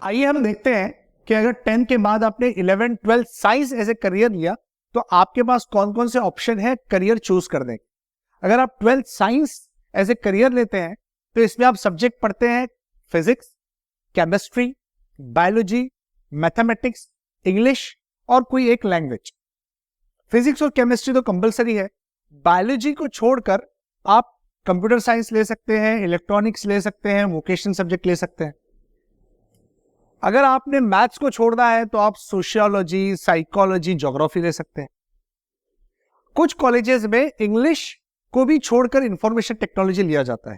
आइए हम देखते हैं कि अगर 10th के बाद आपने 11th 12th science as a career लिया तो आपके पास कौन कौन से ऑप्शन है करियर चूज करने के। अगर आप 12th science as a career लेते हैं तो इसमें आप सब्जेक्ट पढ़ते हैं physics, chemistry, biology, mathematics, English और कोई एक लैंग्वेज। फिजिक्स और केमिस्ट्री तो कंपलसरी है। बायोलॉजी को छोड़कर आप कंप्यूटर साइंस ले सकते हैं, इलेक्ट्रॉनिक्स ले सकते हैं, वोकेशनल सब्जेक्ट ले सकते हैं। अगर आपने मैथ्स को छोड़ना है तो आप सोशियोलॉजी, साइकोलॉजी, ज्योग्राफी ले सकते हैं। कुछ कॉलेजेस में इंग्लिश को भी छोड़कर इंफॉर्मेशन टेक्नोलॉजी लिया जाता है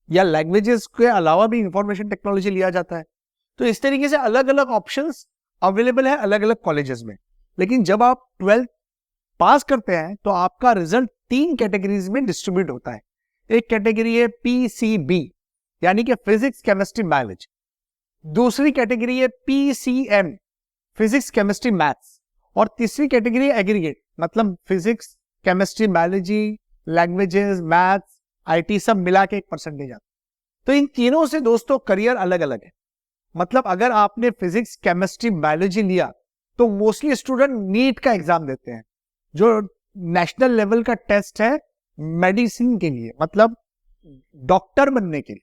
या लैंग्वेजेस के अलावा भी इंफॉर्मेशन टेक्नोलॉजी लिया जाता है। तो इस तरीके से अलग अलग ऑप्शंस अवेलेबल है अलग अलग कॉलेजेस में। लेकिन जब आप 12th पास करते हैं तो आपका रिजल्ट 3 कैटेगरीज में डिस्ट्रीब्यूट होता है। एक कैटेगरी है PCB यानी कि फिजिक्स, केमिस्ट्री, बायोलॉजी। दूसरी कैटेगरी है PCM फिजिक्स, केमिस्ट्री, मैथ्स। और तीसरी कैटेगरी एग्रीगेट मतलब physics, chemistry, biology, languages, maths, IT सब मिला के 1% आता। तो इन तीनों से दोस्तों करियर अलग अलग है। मतलब अगर आपने फिजिक्स, केमिस्ट्री, बायोलॉजी लिया तो मोस्टली स्टूडेंट नीट का एग्जाम देते हैं जो नेशनल लेवल का टेस्ट है मेडिसिन के लिए, मतलब डॉक्टर बनने के लिए।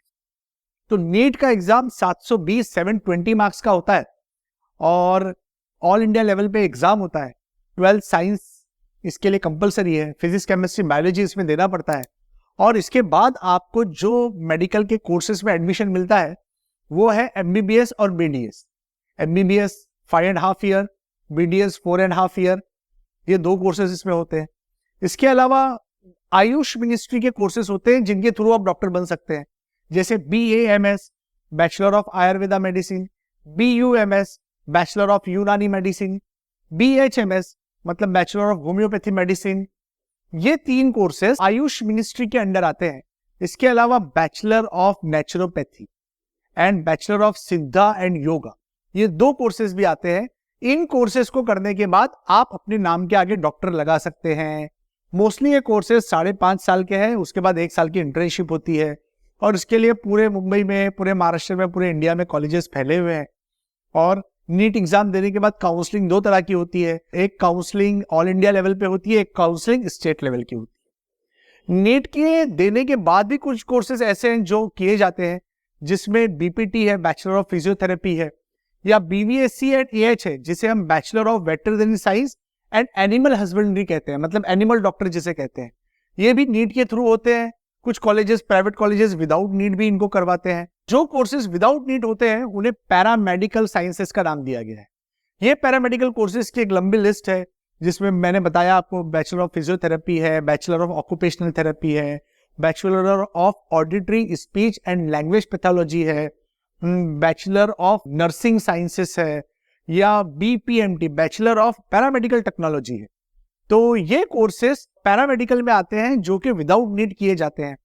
तो नीट का एग्जाम 720 720 मार्क्स का होता है और ऑल इंडिया लेवल पे एग्जाम होता है। 12th साइंस इसके लिए कंपलसरी है, फिजिक्स, केमिस्ट्री, बायोलॉजी इसमें देना पड़ता है। और इसके बाद आपको जो मेडिकल के कोर्सेज में एडमिशन मिलता है वो है MBBS और BDS। MBBS 5.5 year, BDS 4.5 year, ये 2 कोर्सेज इसमें होते हैं। इसके अलावा आयुष मिनिस्ट्री के कोर्सेज होते हैं जिनके थ्रू आप डॉक्टर बन सकते हैं, जैसे BAMS bachelor of Ayurveda medicine, BUMS bachelor of यूनानी मेडिसिन, BHMS मतलब बैचलर ऑफ होम्योपैथी मेडिसिन। ये 3 कोर्सेज आयुष मिनिस्ट्री के अंडर आते हैं। इसके अलावा bachelor of naturopathy and bachelor of सिद्धा एंड योगा, ये 2 कोर्सेज भी आते हैं। इन कोर्सेज को करने के बाद आप अपने नाम के आगे डॉक्टर लगा सकते हैं। मोस्टली ये कोर्सेज 5.5 साल के हैं, उसके बाद 1 साल की इंटर्नशिप होती है। और इसके लिए पूरे मुंबई में, पूरे महाराष्ट्र में, पूरे इंडिया में कॉलेजेस फैले हुए हैं। और नीट एग्जाम देने के बाद काउंसलिंग 2 तरह की होती है, एक काउंसलिंग ऑल इंडिया लेवल पे होती है, एक काउंसलिंग स्टेट लेवल की होती है। नीट के देने के बाद भी कुछ कोर्सेज ऐसे हैं जो किए जाते हैं जिसमें BPT है, बैचलर ऑफ फिजियोथेरेपी है, या BVSC एंड AH है जिसे हम bachelor of veterinary science and animal husbandry कहते हैं, मतलब एनिमल डॉक्टर जिसे कहते हैं। ये भी नीट के थ्रू होते हैं। कुछ colleges, private colleges without NEET भी इनको करवाते हैं। जो कोर्सेज विदाउट नीट होते हैं उन्हें पैरामेडिकल साइंसेस का नाम दिया गया है। ये पैरामेडिकल कोर्सेज की एक लंबी लिस्ट है जिसमें मैंने बताया आपको बैचलर ऑफ फिजियोथेरेपी है, बैचलर ऑफ ऑक्यूपेशनल थेरेपी है, bachelor of auditory speech and language pathology है, बैचलर ऑफ नर्सिंग साइंसेस है, या BPMT bachelor of paramedical technology है। तो ये कोर्सेस पैरामेडिकल में आते हैं जो कि विदाउट नीट किए जाते हैं।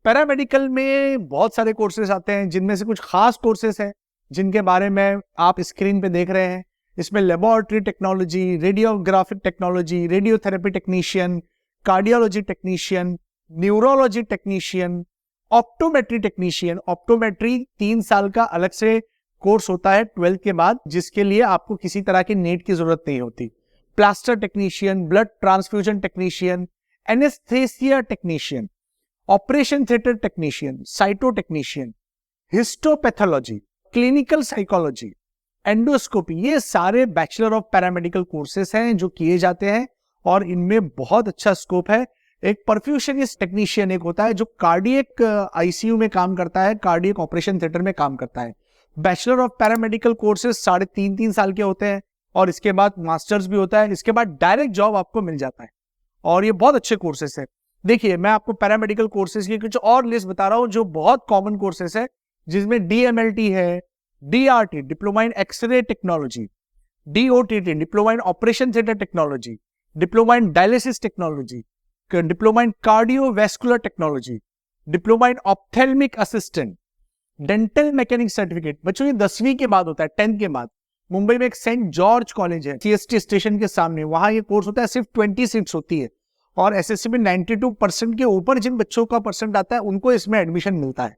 पैरामेडिकल में बहुत सारे कोर्सेज आते हैं जिनमें से कुछ खास कोर्सेज हैं जिनके बारे में आप स्क्रीन पे देख रहे हैं। इसमें laboratory technology, radiographic technology, radiotherapy technician, cardiology technician, neurology technician, optometry technician. Optometry 3 साल का अलग से कोर्स होता है 12th के बाद जिसके लिए आपको किसी तरह की नीट की जरूरत नहीं होती। Plaster technician, blood transfusion technician, anaesthesia technician, operation theatre technician, cyto technician, histopathology, clinical psychology, endoscopy, ये सारे बैचलर ऑफ पैरामेडिकल कोर्सेस हैं जो किए जाते हैं और इनमें बहुत अच्छा स्कोप है। एक परफ्यूशनिस्ट टेक्नीशियन एक होता है जो कार्डियक ICU में काम करता है, कार्डियक ऑपरेशन थिएटर में काम करता है। बैचलर ऑफ पैरामेडिकल कोर्सेज 3.5 साल के होते हैं और इसके बाद मास्टर्स भी होता है। इसके बाद डायरेक्ट जॉब आपको मिल जाता है और ये बहुत अच्छे कोर्सेज है। देखिए मैं आपको पैरामेडिकल कोर्सेज की कुछ और लिस्ट बता रहा हूं जो बहुत कॉमन कोर्सेज है, जिसमें DMLT है, DRT diploma in x-ray technology, DOTT diploma in operation theatre technology, diploma in dialysis technology, diploma in cardiovascular technology, diploma in ophthalmic assistant, dental mechanic certificate. बच्चों ये 10वीं के बाद होता है, 10th के बाद। मुंबई में एक सेंट जॉर्ज कॉलेज है CST स्टेशन के सामने, वहां ये कोर्स होता है। सिर्फ 20 सीट्स होती है और SSC में 92% के ऊपर जिन बच्चों का परसेंट आता है उनको इसमें एडमिशन मिलता है।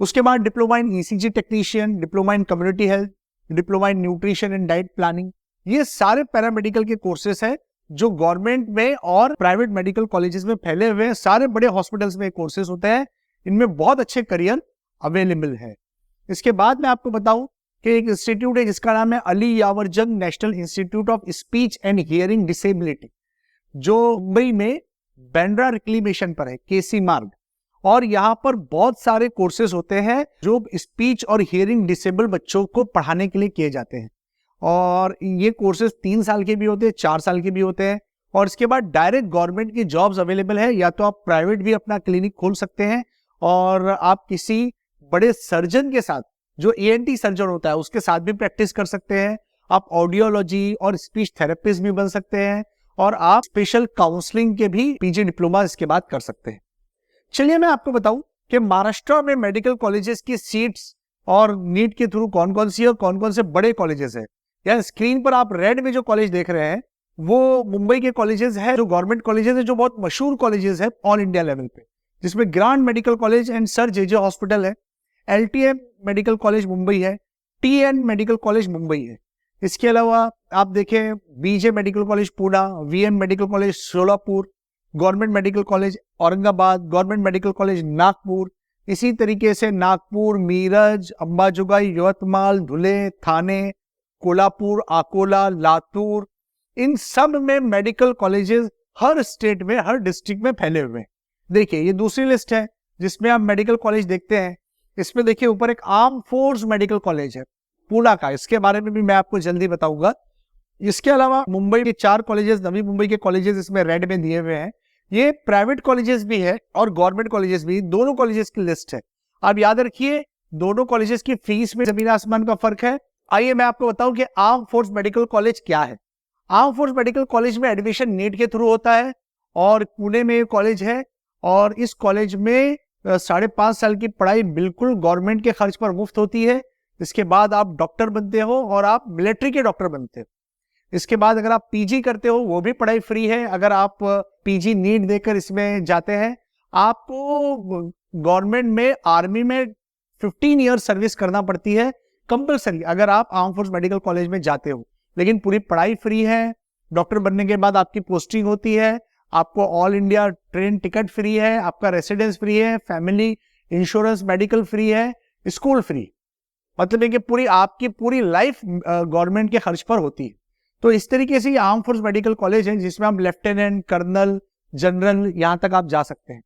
उसके बाद diploma in ECG technician, diploma in community health, diploma in nutrition and diet planning. ये सारे पैरामेडिकल के कोर्सेस हैं जो गवर्नमेंट में और प्राइवेट मेडिकल कॉलेजेस में फैले हुए हैं। सारे बड़े हॉस्पिटल्स में कोर्सेस होते हैं, इनमें बहुत अच्छे करियर अवेलेबल है। इसके बाद मैं आपको बताऊं कि एक इंस्टीट्यूट है जिसका नाम है अली यावर जंग national institute of speech and hearing disability, जो मुंबई में बैंड्रा रिक्लेमेशन पर है, केसी मार्ग। और यहाँ पर बहुत सारे कोर्सेज होते हैं जो स्पीच और हियरिंग डिसेबल बच्चों को पढ़ाने के लिए किए जाते हैं। और ये कोर्सेज 3 साल के भी होते हैं, 4 साल के भी होते हैं। और इसके बाद डायरेक्ट गवर्नमेंट की जॉब्स अवेलेबल है, या तो आप प्राइवेट भी अपना क्लिनिक खोल सकते हैं और आप किसी बड़े सर्जन के साथ, जो ENT सर्जन होता है, उसके साथ भी प्रैक्टिस कर सकते हैं। आप ऑडियोलॉजी और स्पीच थेरेपिस्ट भी बन सकते हैं और आप स्पेशल काउंसलिंग के भी PG डिप्लोमा इसके बाद कर सकते हैं। चलिए मैं आपको बताऊं कि महाराष्ट्र में मेडिकल कॉलेजेस की सीट्स और नीट के थ्रू कौन कौन सी और कौन कौन से बड़े कॉलेजेस है। या स्क्रीन पर आप रेड में जो कॉलेज देख रहे हैं वो मुंबई के कॉलेजेस है, जो गवर्नमेंट कॉलेजेस है, जो बहुत मशहूर कॉलेजेस है ऑल इंडिया लेवल पे, जिसमें grand medical college and sir JJ hospital है, LTM मेडिकल कॉलेज मुंबई है, TN मेडिकल कॉलेज मुंबई है। इसके अलावा आप देखें BJ medical college Pune, VM medical college Solapur, government medical college Aurangabad, government medical college Nagpur. इसी तरीके से नागपुर, मीरज, अंबाजोगाई, यवतमाल, धुले, थाने, कोल्हापुर, अकोला, लातूर, इन सब में मेडिकल कॉलेजेस हर स्टेट में, हर डिस्ट्रिक्ट में फैले हुए हैं। देखिए ये दूसरी लिस्ट है जिसमें आप मेडिकल कॉलेज देखते हैं। इसमें देखिए ऊपर एक आर्म फोर्स मेडिकल कॉलेज है पुणे का, इसके बारे में भी मैं आपको जल्दी बताऊंगा। इसके अलावा मुंबई के 4 कॉलेजेस, नवी मुंबई के कॉलेजेस इसमें रेड में दिए हुए हैं। ये प्राइवेट कॉलेजेस भी है और गवर्नमेंट कॉलेजेस भी, दोनों कॉलेजेस की लिस्ट है। आप याद रखिए दोनों कॉलेजेस की फीस में जमीन आसमान का फर्क है। आइए मैं आपको बताऊं कि आर्म फोर्स मेडिकल कॉलेज क्या है। आर्म फोर्स मेडिकल कॉलेज में एडमिशन नीट के थ्रू होता है और पुणे में कॉलेज है। और इस कॉलेज में 5.5 साल की पढ़ाई बिल्कुल गवर्नमेंट के खर्च पर मुफ्त होती है। इसके बाद आप डॉक्टर बनते हो और आप मिलिट्री के डॉक्टर बनते हो। इसके बाद अगर आप PG करते हो वो भी पढ़ाई फ्री है। अगर आप PG नीट देकर इसमें जाते हैं, आपको गवर्नमेंट में आर्मी में 15 ईयर सर्विस करना पड़ती है कंपल्सरी अगर आप आर्म फोर्स मेडिकल कॉलेज में जाते हो। लेकिन पूरी पढ़ाई फ्री है। डॉक्टर बनने के बाद आपकी पोस्टिंग होती है, आपको all India train ticket free है, आपका रेसिडेंस फ्री है, फैमिली इंश्योरेंस मेडिकल फ्री है, स्कूल फ्री। मतलब है कि पूरी आपकी पूरी लाइफ गवर्नमेंट के खर्च पर होती है। तो इस तरीके से ये आर्म फोर्स मेडिकल कॉलेज है जिसमें आप लेफ्टिनेंट, कर्नल, जनरल, यहां तक आप जा सकते हैं।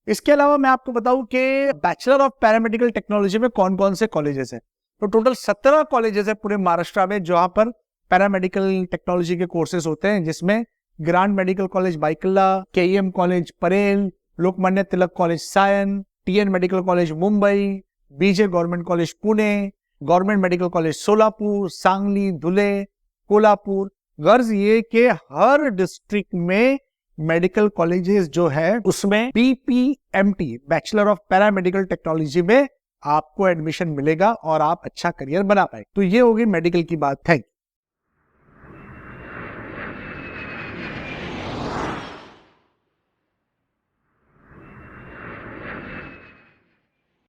इसके अलावा मैं आपको बताऊं कि बैचलर ऑफ पैरामेडिकल टेक्नोलॉजी में कौन कौन से कॉलेजेस है। तो टोटल 17 कॉलेजेस है पूरे महाराष्ट्र में जहां पर पैरामेडिकल टेक्नोलॉजी के कोर्सेज होते हैं, जिसमें grand medical college Byculla, KEM college Parel, Lokmanya Tilak college Sion, TN medical college Mumbai, BJ government college Pune, government medical college Solapur, Sangli, Dhule, Kolhapur. गर्ज ये कि हर डिस्ट्रिक्ट में मेडिकल कॉलेजेस जो है उसमें BPMT bachelor of paramedical technology में आपको एडमिशन मिलेगा और आप अच्छा करियर बना पाए। तो ये होगी मेडिकल की बात। Thank you.